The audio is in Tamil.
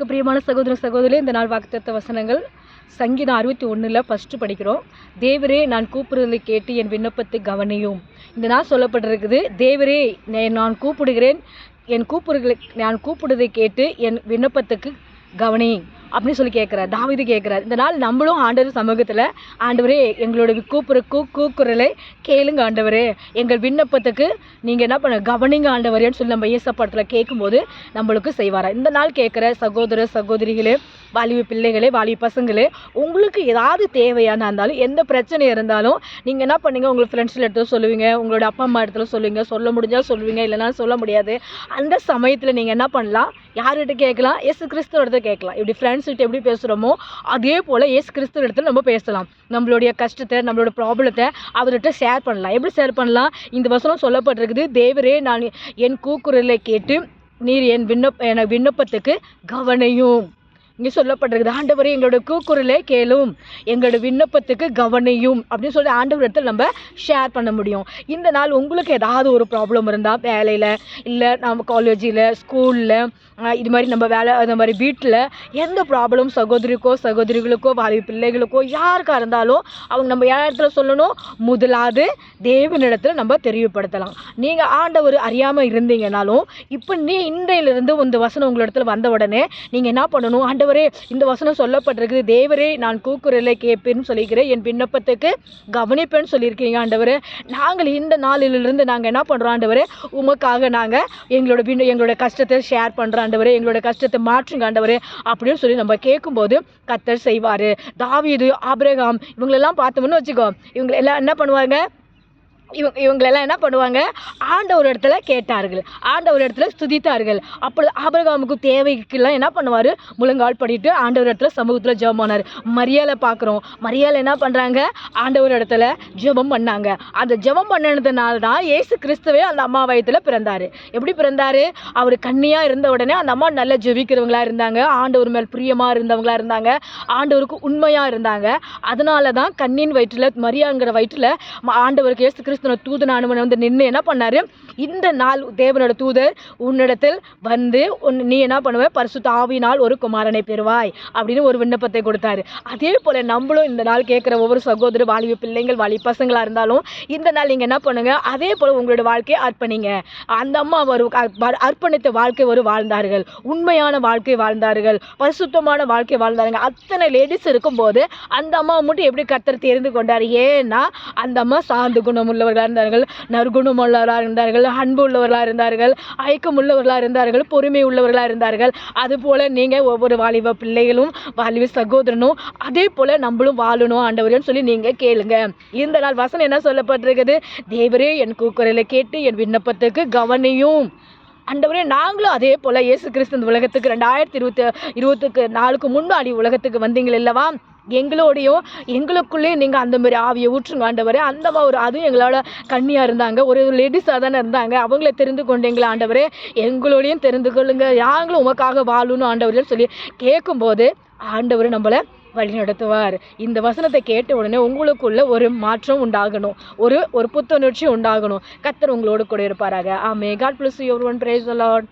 பிரியமான சகோதர சகோதரி, இந்த நாள் வாக்குத்தத்த வசனங்கள் சங்கீதம் 61 ஃபர்ஸ்ட் படிக்கிறோம். தேவரே, நான் கூப்பிடுறதை கேட்டு என் விண்ணப்பத்தை கவனியும். இந்த நாள் சொல்லப்பட்டிருக்குது. தேவரே, நான் கூப்பிடுகிறேன், நான் கூப்பிடுறதை கேட்டு என் விண்ணப்பத்துக்கு கவனி அப்படின்னு சொல்லி கேட்குறார். தாவீது கேட்குறார். இந்த நாள் நம்மளும் ஆண்டவர் சமூகத்தில், ஆண்டவரே எங்களோட கூக்குரலை கேளுங்க ஆண்டவரே, எங்கள் விண்ணப்பத்துக்கு நீங்கள் என்ன பண்ண கவனிங்க ஆண்டவரேன்னு சொல்லி நம்ம ஏசப்படத்தில் கேட்கும்போது நம்மளுக்கு செய்வாரா. இந்த நாள் கேட்குற சகோதர சகோதரிகளே, வாலிப பிள்ளைகளே, வாலிப பசங்களே, உங்களுக்கு ஏதாவது தேவையான இருந்தாலும், எந்த பிரச்சனை இருந்தாலும் நீங்கள் என்ன பண்ணீங்க, உங்களுக்கு ஃப்ரெண்ட்ஸில் எடுத்து சொல்லுவீங்க, உங்களோட அப்பா அம்மா இடத்துல சொல்லுவீங்க, சொல்ல முடிஞ்சால் சொல்லுவீங்க, இல்லைனா சொல்ல முடியாது. அந்த சமயத்தில் நீங்கள் என்ன பண்ணலாம், யார்கிட்ட கேட்கலாம், இயேசு கிறிஸ்துவ இடத்துல கேட்கலாம். இப்படி ஃப்ரெண்ட்ஸ்கிட்ட எப்படி பேசுகிறோமோ அதே போல் இயேசு கிறிஸ்துவ இடத்துல நம்ம பேசலாம். நம்மளுடைய கஷ்டத்தை, நம்மளோட ப்ராப்ளத்தை அவர்கிட்ட ஷேர் பண்ணலாம். எப்படி ஷேர் பண்ணலாம்? இந்த வசனம் சொல்லப்பட்டிருக்குது. தேவரே, நான் என் கூக்குரலை கேட்டு நீர் என் விண்ணப்பத்துக்கு கவனியும். இங்கே சொல்லப்பட்டிருக்குது. ஆண்டவரே, எங்களோட கூக்குரலை கேளும், எங்களோட விண்ணப்பத்துக்கு கவனியும் அப்படின்னு சொல்லி ஆண்டவர் இடத்துல நம்ம ஷேர் பண்ண முடியும். இந்த நாள் உங்களுக்கு ஏதாவது ஒரு ப்ராப்ளம் இருந்தால், வேலையில் இல்லை நம்ம காலேஜில் ஸ்கூலில் இது மாதிரி நம்ம வேலை, அந்த மாதிரி வீட்டில் எந்த ப்ராப்ளம் சகோதரிகளுக்கோ வாலிப பிள்ளைகளுக்கோ யாருக்காக இருந்தாலும் அவங்க நம்ம இடத்துல சொல்லணும். முதலாவது தேவனிடத்தில் நம்ம தெரியப்படுத்தலாம். நீங்கள் ஆண்டவர் அறியாமல் இருந்தீங்கனாலும் இப்போ இன்றையிலிருந்து இந்த வசனம் உங்களிடத்துல வந்த உடனே நீங்கள் என்ன பண்ணணும், ஆண்டவரே இந்த வசனம் சொல்லப்பட்டிருக்குது, தேவரே நான் கூக்குரலை கேட்பேன்னு சொல்லிக்கிறேன், என் விண்ணப்பத்துக்கு கவனிப்பேன்னு சொல்லியிருக்கீங்க ஆண்டவரே. நாங்கள் இந்த நாளிலிருந்து நாங்கள் என்ன பண்ணுறோம் ஆண்டவரே, உமக்காக நாங்கள் எங்களோட கஷ்டத்தை ஷேர் பண்ணுறோம் ஆண்டவரே, எங்களோட கஷ்டத்தை மாற்றுங்க ஆண்டவரே அப்படின்னு சொல்லி நம்ம கேட்கும்போது கர்த்தர் செய்வார். தாவீது, ஆபிரகாம் இவங்களெல்லாம் பார்த்தோம்னு வச்சுக்கோ, இவங்க எல்லாம் என்ன பண்ணுவாங்க, இவங்களெல்லாம் என்ன பண்ணுவாங்க, ஆண்டவர் இடத்துல கேட்டார்கள், ஆண்டவர் இடத்துல ஸ்துதித்தார்கள். அப்பொழுது ஆபிரகாமுக்கு தேவைக்கெல்லாம் என்ன பண்ணுவார், முழங்கால் படிட்டு ஆண்டவர் இடத்துல சமூகத்தில் ஜெபம் பண்ணார். மரியாதை பார்க்குறோம். மரியாதை என்ன பண்ணுறாங்க, ஆண்டவர் இடத்துல ஜெபம் பண்ணாங்க. அந்த ஜெபம் பண்ணதுனால தான் இயேசு கிறிஸ்துவே அந்த அம்மா வயத்தில் பிறந்தார். எப்படி பிறந்தார்? அவர் கன்னியாக இருந்த உடனே அந்த அம்மா நல்லா ஜெபிக்கிறவங்களா இருந்தாங்க, ஆண்டவர் மேல் பிரியமாக இருந்தவங்களா இருந்தாங்க, ஆண்டவருக்கு உண்மையாக இருந்தாங்க. அதனால தான் கண்ணின் வயிற்றில், மரியாங்கிற வயிற்றில் ஆண்டவருக்கு இயேசு கிறிஸ்து தூதனானவன் வந்து நின்று என்ன பண்ணாரு, இந்த நாள் தேவனோட தூதர் உன்னிடத்தில் வந்து நீ என்ன பண்ணுவ, பரிசுத்த ஆவியினால் ஒரு குமாரனை பெறுவாய் அப்படின்னு ஒரு விண்ணப்பத்தை கொடுத்தாரு. அதே போல நம்மளும் இந்த நாள் கேட்குற ஒவ்வொரு சகோதர வாலிப பிள்ளைங்கள், வாலிப பசங்களா இருந்தாலும் இந்த நாள் நீங்க என்ன பண்ணுங்க, அதே போல உங்களோட வாழ்க்கையை அர்ப்பணிங்க. அந்த அம்மா ஒரு அர்ப்பணித்த வாழ்க்கை வாழ்ந்தார்கள், உண்மையான வாழ்க்கை வாழ்ந்தார்கள், பரிசுத்தமான வாழ்க்கை வாழ்ந்தார்கள். அத்தனை லேடிஸ் இருக்கும்போது அந்த அம்மா மட்டும் எப்படி கர்த்தர் தெரிந்து கொண்டார்? ஏன்னா அந்த அம்மா சார்ந்த குணம் உள்ளவர்களாக இருந்தார்கள், நற்குணம் உள்ளவர்களாக இருந்தார்கள், அன்பு உள்ளவர்களாக இருந்தார்கள், ஐக்கியம் உள்ளவர்களாக இருந்தார்கள், பொறுமை உள்ளவர்களாக இருந்தார்கள். அதுபோல் நீங்கள் ஒவ்வொரு வாலிப பிள்ளைகளும் வாலிப சகோதரனும் அதே போல் நம்மளும் வாழணும் ஆண்டவரேன்னு சொல்லி நீங்கள் கேளுங்க. இந்த நாள் வசனம் என்ன சொல்லப்பட்டிருக்குது, தேவரே என் கூக்குரலை கேட்டு என் விண்ணப்பத்துக்கு கவனியும். ஆண்டவரே, நாங்களும் அதே போல் இயேசு கிறிஸ்து இந்த உலகத்துக்கு 2024 முன்னாடி உலகத்துக்கு வந்தீங்கள் அல்லவா, எங்களுக்குள்ளே நீங்கள் அந்த மாதிரி ஆவியை ஊற்றுங்க ஆண்டவரே. அந்த மாதிரி அதுவும் எங்களோட கண்ணியாக இருந்தாங்க, ஒரு லேடிஸாக தானே இருந்தாங்க, அவங்கள தெரிந்து கொண்டீங்களா ஆண்டவரே, எங்களோடையும் தெரிந்து கொள்ளுங்க, நாங்களும் உமக்காக வாழணும் ஆண்டவரேன்னு சொல்லி கேட்கும்போது ஆண்டவர் நம்மளை வழி நடத்துவார். இந்த வசனத்தை கேட்ட உடனே உங்களுக்குள்ள ஒரு மாற்றம் உண்டாகணும், ஒரு புத்துணர்ச்சி உண்டாகணும். கர்த்தர் உங்களோடு கூட இருப்பாராக. ஆமென். God bless you everyone. Praise the Lord.